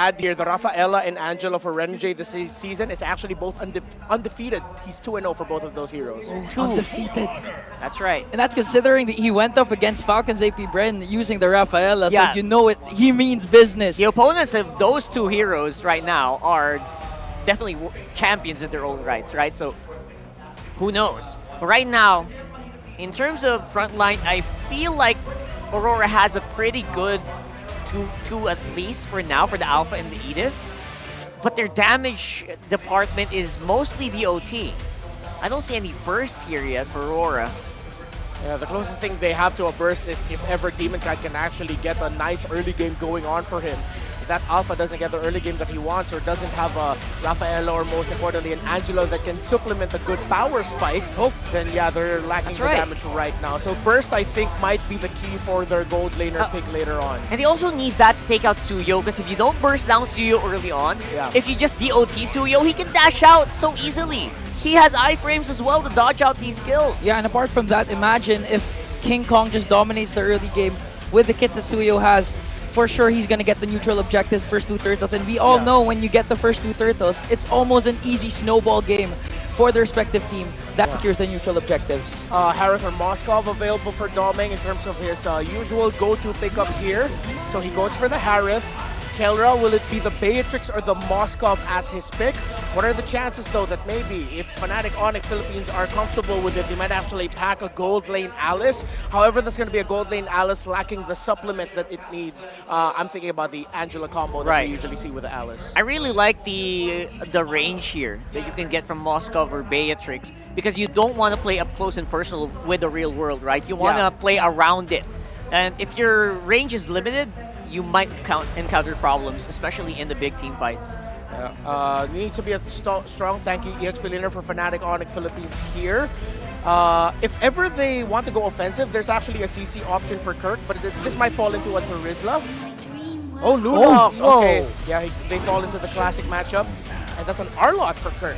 add here, the Rafaela and Angela for Renjay this season is actually both undefeated. He's 2-0 for both of those heroes. Undefeated. That's right. And that's considering that he went up against Falcons AP Bren using the Rafaela, Yeah. so you know it. He means business. The opponents of those two heroes right now are definitely champions in their own rights, right? So who knows? But right now, in terms of frontline, I feel like Aurora has a pretty good 2 at least for now for the Alpha and the Edith. But their damage department is mostly the OT. I don't see any burst here yet for Aurora. Yeah, the closest thing they have to a burst is if ever Demon Cat can actually get a nice early game going on for him. If that Alpha doesn't get the early game that he wants or doesn't have a Rafaela or most importantly an Angelo that can supplement a good power spike, then yeah, they're lacking the damage right now. So burst, I think, might be the key for their gold laner pick later on. And they also need that to take out Suyo, because if you don't burst down Suyo early on, if you just DOT Suyo, he can dash out so easily. He has iframes as well to dodge out these kills. Yeah, and apart from that, imagine if King Kong just dominates the early game with the kits that Suyo has. For sure, he's going to get the neutral objectives, first 2 turtles. And we all know when you get the first 2 turtles, it's almost an easy snowball game for the respective team that secures the neutral objectives. Harith or Moskov available for Domeng in terms of his usual go-to pickups here. So he goes for the Harith. Kelra, will it be the Beatrix or the Moskov as his pick? What are the chances, though, that maybe if Fnatic Onic Philippines are comfortable with it, they might actually pack a gold lane Alice? However, that's going to be a gold lane Alice lacking the supplement that it needs. I'm thinking about the Angela combo that we usually see with the Alice. I really like the range here that you can get from Moskov or Beatrix, because you don't want to play up close and personal with the real world, right? You want to play around it. And if your range is limited, you might encounter problems, especially in the big team fights. Needs to be a strong, tanky EXP laner for Fnatic Onic Philippines here. If ever they want to go offensive, there's actually a CC option for Kirk, but this might fall into a Terizla. Oh, Lunox! Okay, yeah, they fall into the classic matchup. And that's an Arlot for Kirk.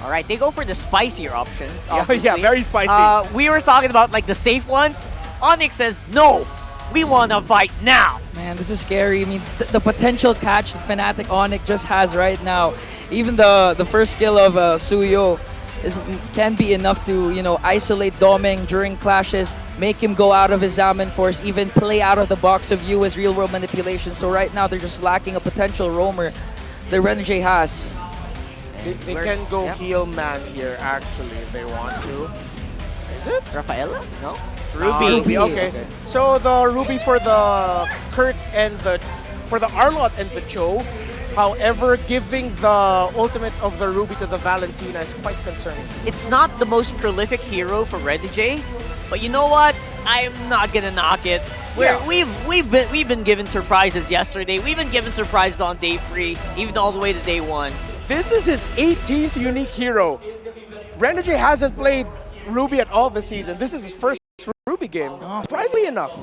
All right, they go for the spicier options, Yeah, very spicy. We were talking about like the safe ones. Onyx says, no, we want to fight now. Man, this is scary. I mean, the potential catch that Fnatic Onic just has right now, even the first skill of Suyo can be enough to, you know, isolate Domeng during clashes, make him go out of his Zaman Force, even play out of the box of you as real-world manipulation. So right now, they're just lacking a potential roamer that Renjay has. They can go heal man here, actually, if they want to. Is it? Rafaela? No? Ruby. Okay. So the Ruby for the Kurt and for the Arlot and the Cho. However, giving the ultimate of the Ruby to the Valentina is quite concerning. It's not the most prolific hero for Renjay, but you know what? I'm not gonna knock it. We've been given surprises yesterday. We've been given surprises on day 3, even all the way to day 1. This is his 18th unique hero. Renjay hasn't played Ruby at all this season. This is his first Ruby game. Surprisingly enough.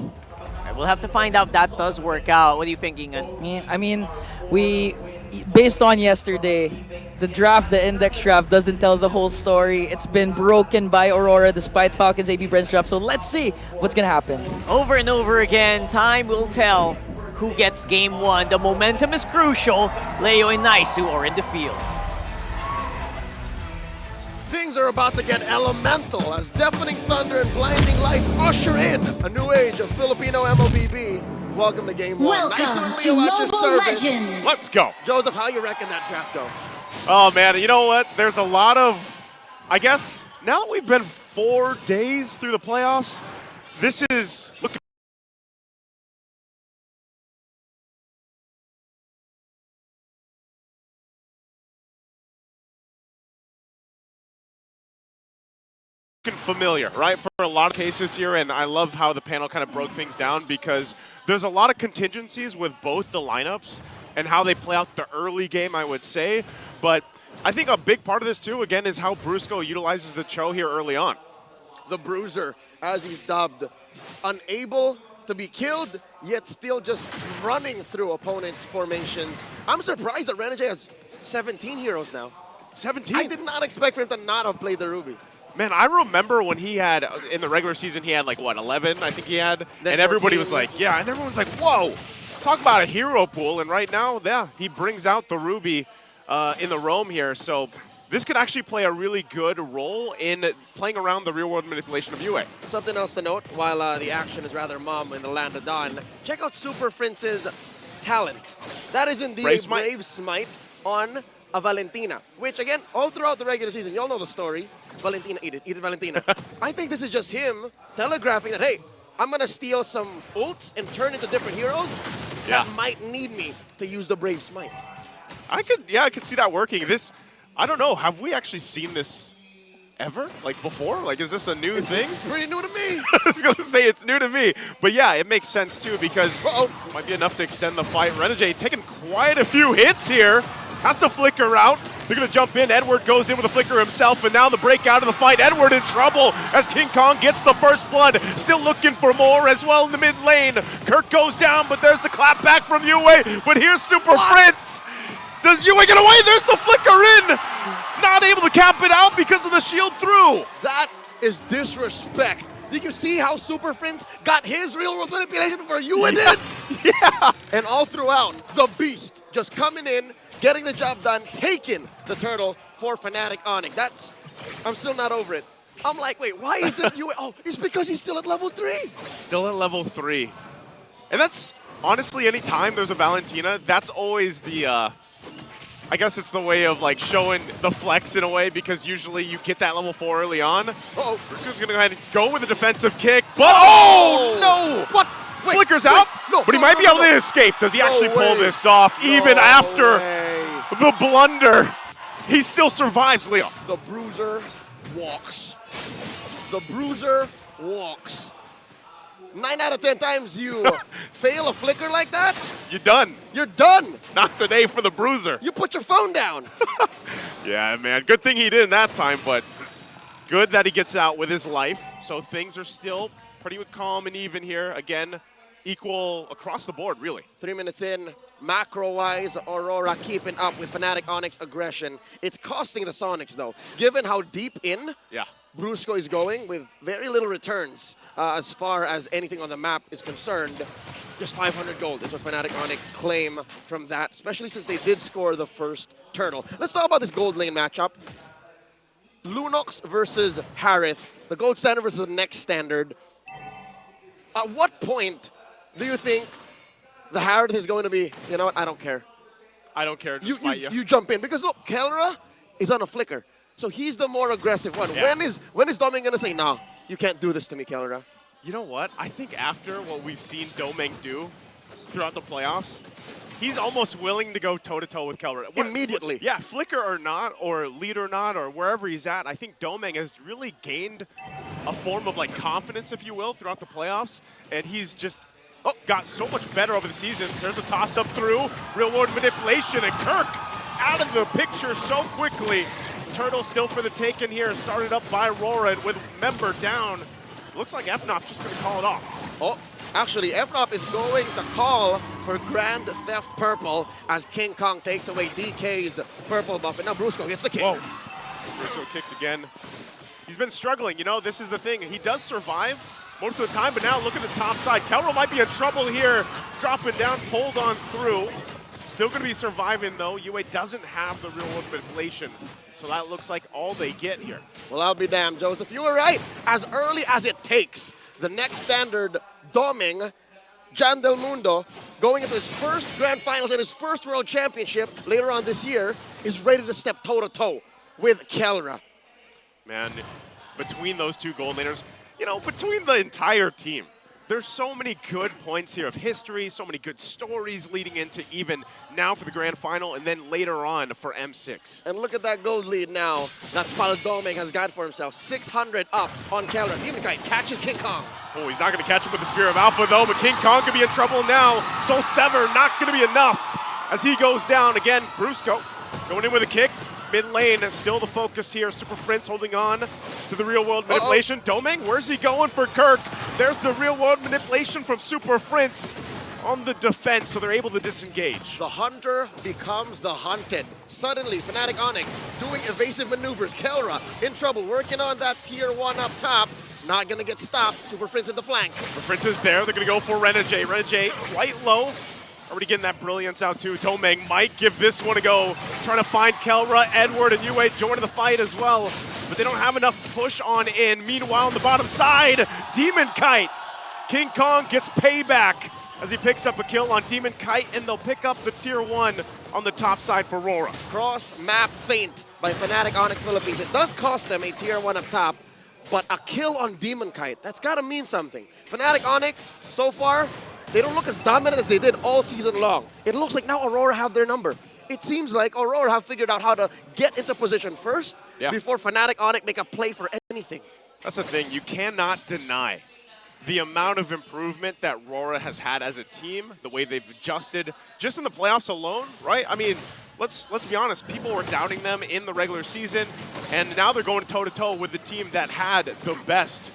We'll have to find out if that does work out. What are you thinking? I mean, based on yesterday, the index draft doesn't tell the whole story. It's been broken by Aurora despite Falcons AB Brent's draft. So let's see what's gonna happen. Over and over again, time will tell who gets game 1. The momentum is crucial. Leo and Naisu are in the field. Things are about to get elemental as deafening thunder and blinding lights usher in a new age of Filipino MOBB. Welcome to Game 1. Welcome to Mobile Legends. Let's go. Joseph, how you reckon that draft go? Oh, man, you know what? There's a lot of, I guess, now that we've been 4 days through the playoffs, this is looking familiar, right, for a lot of cases here, and I love how the panel kind of broke things down because there's a lot of contingencies with both the lineups and how they play out the early game, I would say, but I think a big part of this too, again, is how Brusco utilizes the Cho here early on. The Bruiser, as he's dubbed, unable to be killed, yet still just running through opponents' formations. I'm surprised that Renjay has 17 heroes now. 17? I did not expect for him to not have played the Ruby. Man, I remember when he had, in the regular season, he had like, what, 11, I think he had? Then and everybody 14, was like, yeah, and everyone's like, whoa, talk about a hero pool, and right now, yeah, he brings out the Ruby in the roam here. So this could actually play a really good role in playing around the real-world manipulation of UA. Something else to note, while the action is rather mum in the land of Dawn, check out Super Prince's talent. That is indeed Brave a Smite. Brave Smite on a Valentina, which again, all throughout the regular season, y'all know the story. Valentina, eat it Valentina. I think this is just him telegraphing that, hey, I'm gonna steal some ults and turn into different heroes that might need me to use the Brave Smite. I could see that working. I don't know, have we actually seen this ever? Like before? Like, is this a new thing? It's pretty new to me. I was going to say it's new to me. But yeah, it makes sense too because it might be enough to extend the fight. Renegade taking quite a few hits here. Has to flicker out. They're going to jump in. Edward goes in with a flicker himself, and now the break out of the fight. Edward in trouble as King Kong gets the first blood. Still looking for more as well in the mid lane. Kirk goes down, but there's the clap back from UA. But here's Super Prince. Does UA get away? There's the flicker in. Not able to cap it out because of the shield through. That is disrespect. Did you see how Super Prince got his real-world manipulation before you did? Yeah. And all throughout, the Beast just coming in, getting the job done, taking the turtle for Fnatic Onic. I'm still not over it. I'm like, wait, why isn't UA? Oh, it's because he's still at level 3. Still at level 3. And that's, honestly, any time there's a Valentina, that's always the, I guess it's the way of like showing the flex in a way because usually you get that level 4 early on. Uh-oh. Bruce's gonna go ahead and go with a defensive kick, but oh no! What? Wait, Flickers wait, out, no, but he no, might no, be able no. to escape. Does he actually pull way. this off even No after way. the blunder? He still survives, Leo. The Bruiser walks. The Bruiser walks. 9 out of 10 times you fail a flicker like that, You're done. you're done. Not today for the Bruiser. You put your phone down. Yeah, man. Good thing he did in that time, but good that he gets out with his life. So things are still pretty calm and even here. Again, equal across the board, really. 3 minutes in, macro-wise, Aurora keeping up with Fnatic Onyx aggression. It's costing the Sonics, though. Given how deep in Yeah. Brusco is going with very little returns as far as anything on the map is concerned. Just 500 gold is what Fnatic Onyx claim from that, especially since they did score the first turtle. Let's talk about this gold lane matchup. Lunox versus Harith, the gold standard versus the next standard. At what point do you think the Harith is going to be, you know what, I don't care. I don't care. Just You, fight you, you jump in. Because look, Kelra is on a flicker. So he's the more aggressive one. Yeah. When is Doming going to say, no, you can't do this to me, Kelra? You know what? I think after what we've seen Domeng do throughout the playoffs, he's almost willing to go toe-to-toe with Kelra. Immediately. Yeah, flicker or not, or lead or not, or wherever he's at, I think Domeng has really gained a form of like confidence, if you will, throughout the playoffs. And he's just got so much better over the season. There's a toss-up through, real-world manipulation, and Kirk out of the picture so quickly. Turtle still for the taken here, started up by Rora, and with member down, looks like Fnop just going to call it off. Oh, actually, Fnop is going to call for Grand Theft Purple as King Kong takes away DK's purple buff. And now Brusco gets the kick. Whoa. Brusco kicks again. He's been struggling, you know, this is the thing. He does survive most of the time, but now look at the top side. Kelro might be in trouble here, dropping down, pulled on through. Still going to be surviving, though. UA doesn't have the real-world manipulation. So that looks like all they get here. Well, I'll be damned, Joseph. You were right. As early as it takes, the next standard, Doming, Jan Del Mundo, going into his first Grand Finals and his first World Championship later on this year, is ready to step toe-to-toe with Kelra. Man, between those two gold laners, you know, between the entire team, there's so many good points here of history, so many good stories leading into even now for the Grand Final and then later on for M6. And look at that gold lead now that Doming has got for himself. 600 up on Kelra. Demon Knight catches King Kong. Oh, he's not going to catch him with the Spear of Alpha, though, but King Kong could be in trouble now. Soul Sever not going to be enough as he goes down. Again, Brusco going in with a kick. Mid lane, still the focus here. Super Prince holding on to the real-world manipulation. Domeng, where's he going for Kirk? There's the real-world manipulation from Super Prince on the defense, so they're able to disengage. The hunter becomes the hunted. Suddenly, Fnatic Onic doing evasive maneuvers. Kelra in trouble, working on that tier 1 up top. Not gonna get stopped. Super Prince at the flank. The Prince is there. They're going to go for Renegade. Renegade quite low. Already getting that brilliance out too. Domeng might give this one a go. Trying to find Kelra, Edward, and Yue joining the fight as well. But they don't have enough push on in. Meanwhile, on the bottom side, Demon Kite. King Kong gets payback as he picks up a kill on Demon Kite, and they'll pick up the tier 1 on the top side for Rora. Cross-map feint by Fnatic Onic Philippines. It does cost them a tier 1 up top, but a kill on Demon Kite, that's got to mean something. Fnatic Onic, so far, they don't look as dominant as they did all season long. It looks like now Aurora have their number. It seems like Aurora have figured out how to get into position first before Fnatic Onic make a play for anything. That's the thing, you cannot deny the amount of improvement that Rora has had as a team, the way they've adjusted just in the playoffs alone, right? I mean, let's be honest, people were doubting them in the regular season, and now they're going toe-to-toe with the team that had the best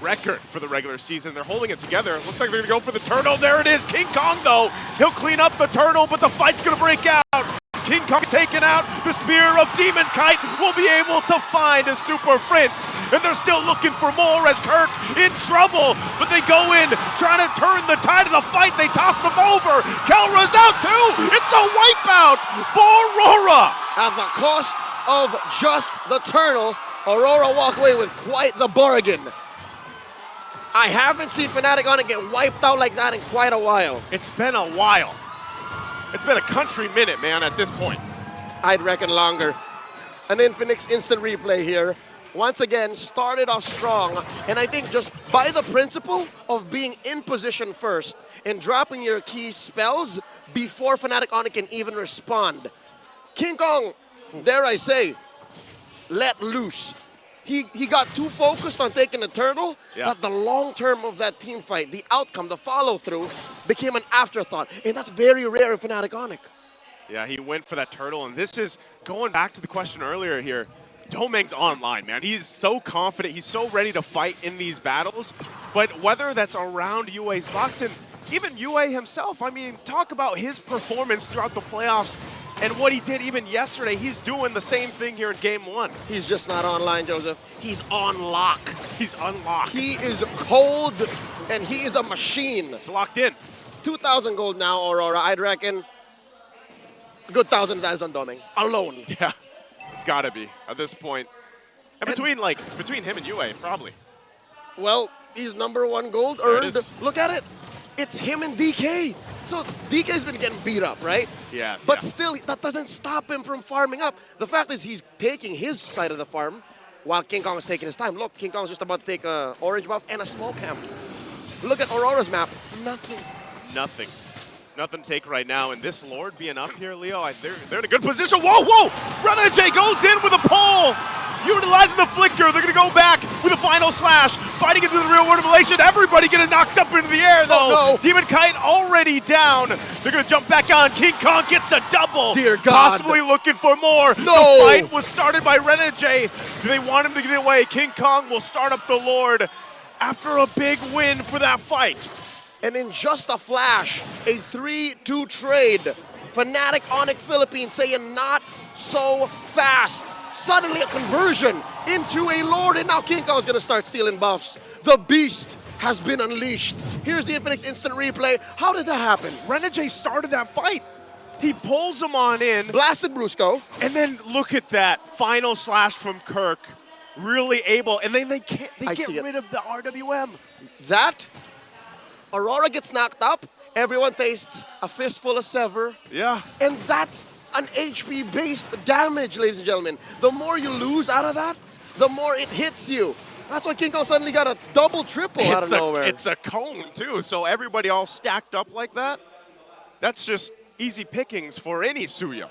record for the regular season. They're holding it together. Looks like they're going to go for the turtle. There it is. King Kong, though, he'll clean up the turtle, but the fight's going to break out. King Kong taken out. The spear of Demon Kite will be able to find a Super Prince. And they're still looking for more as Kirk in trouble. But they go in, trying to turn the tide of the fight. They toss them over. Kelra's out too. It's a wipeout for Rora. At the cost of just the turtle, Aurora walk away with quite the bargain. I haven't seen Fnatic Onic get wiped out like that in quite a while. It's been a while. It's been a country minute, man, at this point. I'd reckon longer. An Infinix instant replay here. Once again, started off strong. And I think just by the principle of being in position first and dropping your key spells before Fnatic Onic can even respond. King Kong, dare I say, let loose. He got too focused on taking the turtle that the long term of that team fight, the outcome, the follow-through, became an afterthought. And that's very rare in Fnatic Onic. Yeah, he went for that turtle, and this is going back to the question earlier here. Domeng's online, man. He's so confident. He's so ready to fight in these battles. But whether that's around Yue's box, and even Yue himself, I mean, talk about his performance throughout the playoffs and what he did even yesterday. He's doing the same thing here in Game 1. He's just not online, Joseph. He's on lock. He's unlocked. He is cold, and he is a machine. He's locked in. 2,000 gold now, Aurora. I'd reckon a good 1,000 of that is on Domeng. Alone. Yeah, it's got to be at this point. And between him and Yue, probably. Well, he's #1 gold earned. Look at it. It's him and DK. So DK's been getting beat up, right? Yes. But still, that doesn't stop him from farming up. The fact is he's taking his side of the farm while King Kong is taking his time. Look, King Kong's just about to take a orange buff and a small camp. Look at Aurora's map. Nothing. Nothing. Nothing to take right now. And this Lord being up here, Leo, they're in a good position. Whoa, whoa! Renegade goes in with a pull. Utilizing the flicker, they're going to go back with a final slash. Fighting into the real world emulation. Everybody getting knocked up into the air, though. Oh, no. Demon Kite already down. They're going to jump back on. King Kong gets a double. Dear God. Possibly looking for more. No. The fight was started by Renegade. Do they want him to get away? King Kong will start up the Lord after a big win for that fight. And in just a flash, a 3-2 trade. Fnatic Onic Philippines saying not so fast. Suddenly a conversion into a Lord, and now King Kong is going to start stealing buffs. The beast has been unleashed. Here's the Infinix instant replay. How did that happen? Renegade started that fight. He pulls him on in. Blasted Brusco. And then look at that final slash from Kirk. Really able, and then they get rid of the RWM. That, Aurora gets knocked up, everyone tastes a fistful of Sever. Yeah. And that's an HP-based damage, ladies and gentlemen. The more you lose out of that, the more it hits you. That's why King Kong suddenly got a double, triple out of nowhere. It's a cone, too, so everybody all stacked up like that, that's just easy pickings for any Suyo.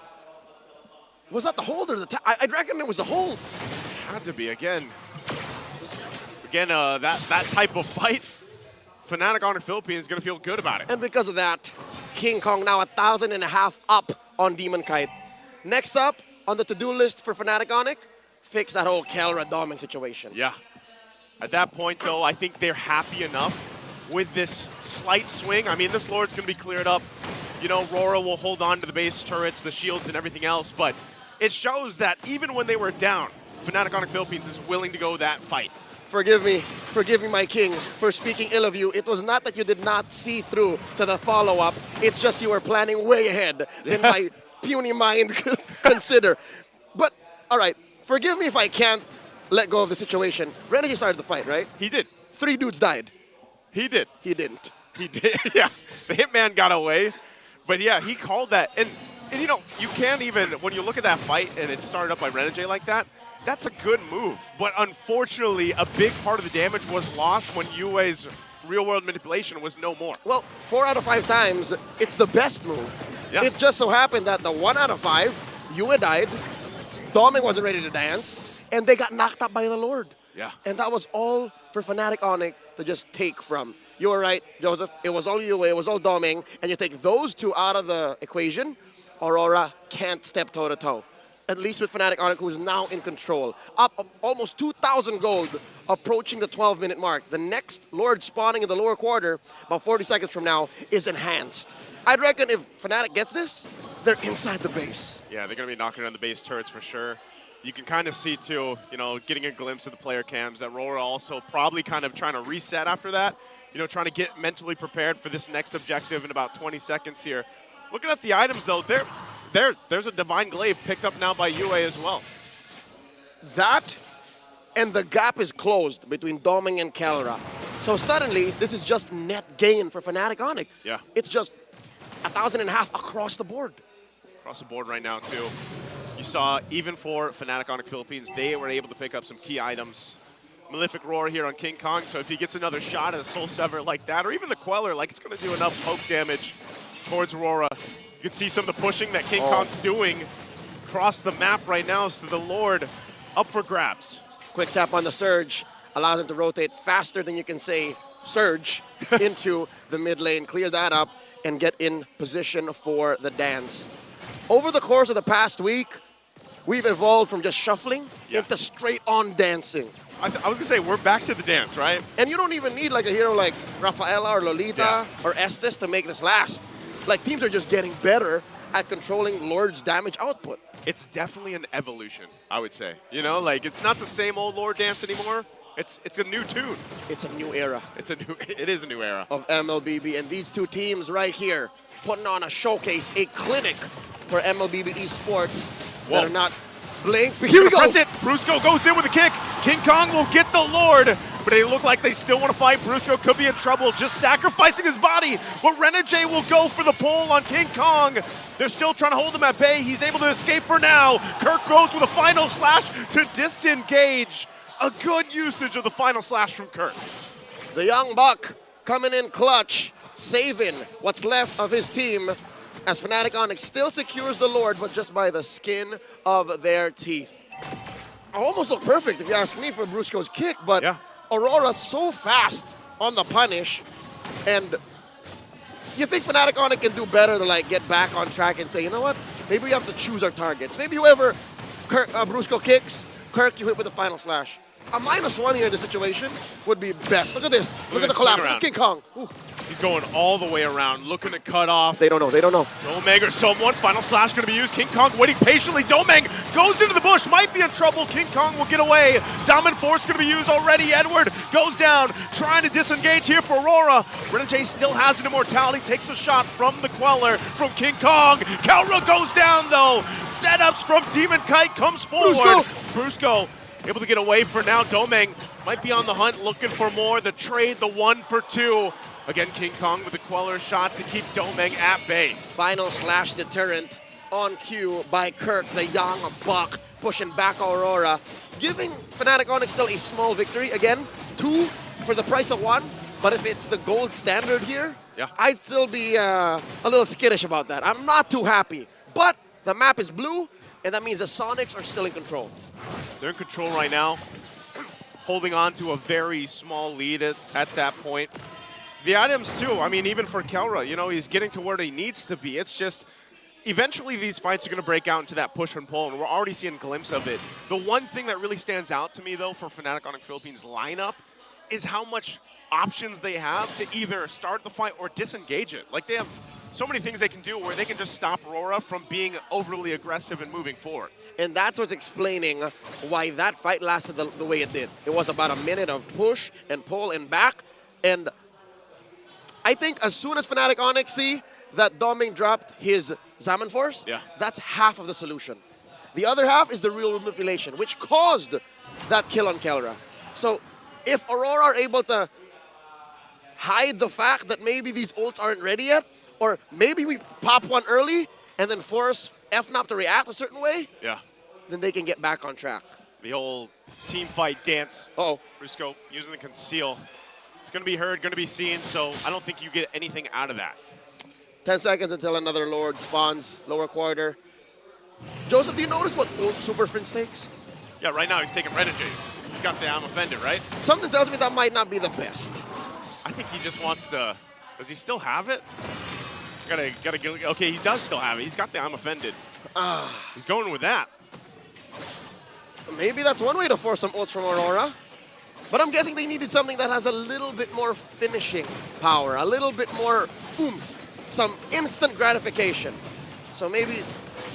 Was that the hold or the tap? I'd reckon it was the hold. Had to be, again, that type of fight, Fnatic Onic Philippines is going to feel good about it. And because of that, King Kong now 1,500 up on Demon Kite. Next up on the to-do list for Fnatic Onic, fix that whole Kelra Doming situation. Yeah. At that point, though, I think they're happy enough with this slight swing. I mean, this Lord's going to be cleared up. You know, Rora will hold on to the base turrets, the shields, and everything else, but it shows that even when they were down, Fnatic Onic Philippines is willing to go that fight. forgive me, my king, for speaking ill of you. It was not that you did not see through to the follow-up. It's just you were planning way ahead than my puny mind could consider. But, all right, forgive me if I can't let go of the situation. Renegade started the fight, right? He did. 3 dudes died. He did. He didn't. He did. Yeah, the Hitman got away. But yeah, he called that. And you know, you can't even, when you look at that fight and it started up by Renegade like that, that's a good move. But unfortunately, a big part of the damage was lost when Yue's real-world manipulation was no more. Well, 4 out of 5 times, it's the best move. Yeah. It just so happened that the 1 out of 5, Yue died, Doming wasn't ready to dance, and they got knocked up by the Lord. Yeah. And that was all for Fnatic Onic to just take from. You were right, Joseph. It was all Yue, it was all Doming, and you take those 2 out of the equation, Aurora can't step toe-to-toe. At least with Fnatic Onic, who is now in control. Up almost 2,000 gold, approaching the 12-minute mark. The next Lord spawning in the lower quarter, about 40 seconds from now, is enhanced. I'd reckon if Fnatic gets this, they're inside the base. Yeah, they're going to be knocking around the base turrets for sure. You can kind of see, too, you know, getting a glimpse of the player cams, that Rora also probably kind of trying to reset after that. You know, trying to get mentally prepared for this next objective in about 20 seconds here. Looking at the items, though, there's a Divine Glaive picked up now by Yue as well. That, and the gap is closed between Doming and Kelra. So suddenly, this is just net gain for Fnatic Onic. Yeah. It's just 1,500 across the board. Across the board right now, too. You saw, even for Fnatic Onic Philippines, they were able to pick up some key items. Malefic Roar here on King Kong, so if he gets another shot at a Soul Sever like that, or even the Queller, like, it's going to do enough poke damage towards Rora. You can see some of the pushing that King Kong's doing across the map right now, so the Lord up for grabs. Quick tap on the Surge allows him to rotate faster than you can say Surge into the mid lane, clear that up, and get in position for the dance. Over the course of the past week, we've evolved from just shuffling into straight-on dancing. I was going to say, we're back to the dance, right? And you don't even need like a hero like Rafaela or Lolita or Estes to make this last. Like, teams are just getting better at controlling Lord's damage output. It's definitely an evolution, I would say. You know, like, it's not the same old Lord dance anymore. It's a new tune. It's a new era It is a new era of MLBB, and these 2 teams right here putting on a showcase, a clinic for MLBB esports that are not blink. Here we go. Press it. Brusco goes in with a kick. King Kong will get the Lord, but they look like they still want to fight. Brusco could be in trouble, just sacrificing his body. But Renegade will go for the pull on King Kong. They're still trying to hold him at bay. He's able to escape for now. Kirk goes with a final slash to disengage. A good usage of the final slash from Kirk. The young buck coming in clutch, saving what's left of his team as Fnatic Onic still secures the Lord, but just by the skin of their teeth. Almost looked perfect, if you ask me, for Brusco's kick, but Aurora's so fast on the punish, and you think Fnatic Onic can do better to like get back on track and say, you know what, maybe we have to choose our targets. Maybe whoever Brusco kicks, Kirk, you hit with the final slash. A -1 here in this situation would be best. Look at this. Look at the collapse. Look at King Kong. Ooh. He's going all the way around, looking to cut off. They don't know. They don't know. Domeng or someone. Final slash going to be used. King Kong waiting patiently. Domeng goes into the bush. Might be in trouble. King Kong will get away. Salmon Force going to be used already. Edward goes down, trying to disengage here for Rora. Renegade still has an immortality. Takes a shot from the Queller from King Kong. Kelra goes down, though. Setups from Demon Kite comes forward. Brusco able to get away for now. Domeng might be on the hunt, looking for more. The trade, the 1 for 2. Again, King Kong with the Queller shot to keep Domeng at bay. Final slash deterrent on cue by Kirk, the young buck, pushing back Aurora, giving Fnatic Onic still a small victory. Again, 2 for the price of 1, but if it's the gold standard here, I'd still be a little skittish about that. I'm not too happy, but the map is blue, and that means the Sonics are still in control. They're in control right now, holding on to a very small lead at that point. The items, too, I mean, even for Kelra, you know, he's getting to where he needs to be. It's just, eventually these fights are going to break out into that push and pull, and we're already seeing a glimpse of it. The one thing that really stands out to me, though, for Fnatic Onic Philippines lineup is how much options they have to either start the fight or disengage it. Like, they have so many things they can do where they can just stop Rora from being overly aggressive and moving forward. And that's what's explaining why that fight lasted the way it did. It was about a minute of push and pull and back. And I think as soon as Fnatic Onic see that Doming dropped his Zaman Force, that's half of the solution. The other half is the real manipulation, which caused that kill on Kelra. So if Aurora are able to hide the fact that maybe these ults aren't ready yet, or maybe we pop one early and then force Fnatic to react a certain way, then they can get back on track. The old team fight dance. Uh-oh. Briscoe using the conceal. It's going to be heard, going to be seen, so I don't think you get anything out of that. 10 seconds until another Lord spawns, lower quarter. Joseph, do you notice what ult Super Prince takes? Yeah, right now he's taking Renegade's. He's got the I'm offended, right? Something tells me that might not be the best. I think he just wants to. Does he still have it? Gotta get. Okay, he does still have it. He's got the I'm offended. He's going with that. Maybe that's one way to force some ults from Aurora. But I'm guessing they needed something that has a little bit more finishing power, a little bit more oomph, some instant gratification. So maybe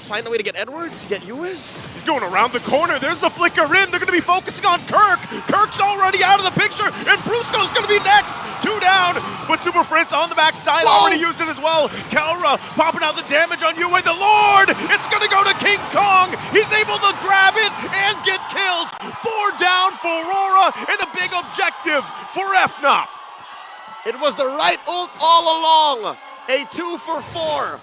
find a way to get Edwards, get US. He's going around the corner. There's the flicker in. They're going to be focusing on Kirk. Kirk's already out of the picture, and Brusco's going to be next. 2 down, but Super Prince on the backside already used it as well. Kelra popping out the damage on Yue. The Lord, it's going to go to King Kong. He's able to grab it and get kills. 4 down for Rora, and a big objective for Fnatic. It was the right ult all along. A 2 for 4.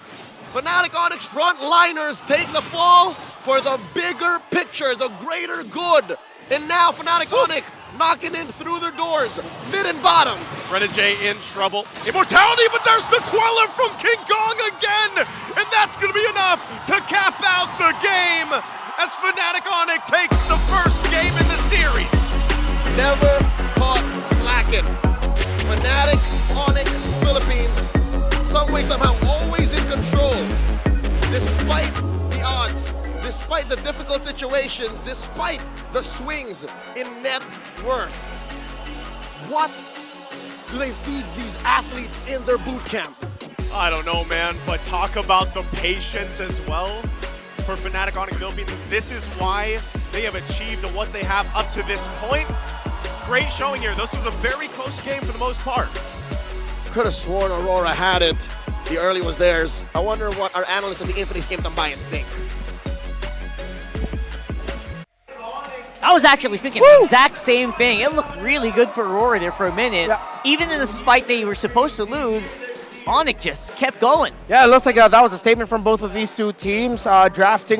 Fnatic Onic's frontliners take the fall for the bigger picture, the greater good. And now Fnatic Onic knocking in through their doors, mid and bottom. Renegade in trouble. Immortality, but there's the Queller from King Kong again! And that's gonna be enough to cap out the game as Fnatic Onic takes the first game in the series. Never caught slacking. Fnatic Onic Philippines, some way, somehow, always in control. Despite the odds, despite the difficult situations, despite the swings in net worth. What do they feed these athletes in their boot camp? I don't know, man, but talk about the patience as well for Fnatic Onic Philippines. This is why they have achieved what they have up to this point. Great showing here. This was a very close game for the most part. Could have sworn Aurora had it. The early was theirs. I wonder what our analysts in the Infinix Game Tambayan think. I was actually thinking the exact same thing. It looked really good for Rora there for a minute. Even in the fight they were supposed to lose, Onic just kept going. Yeah, it looks like that was a statement from both of these two teams, drafting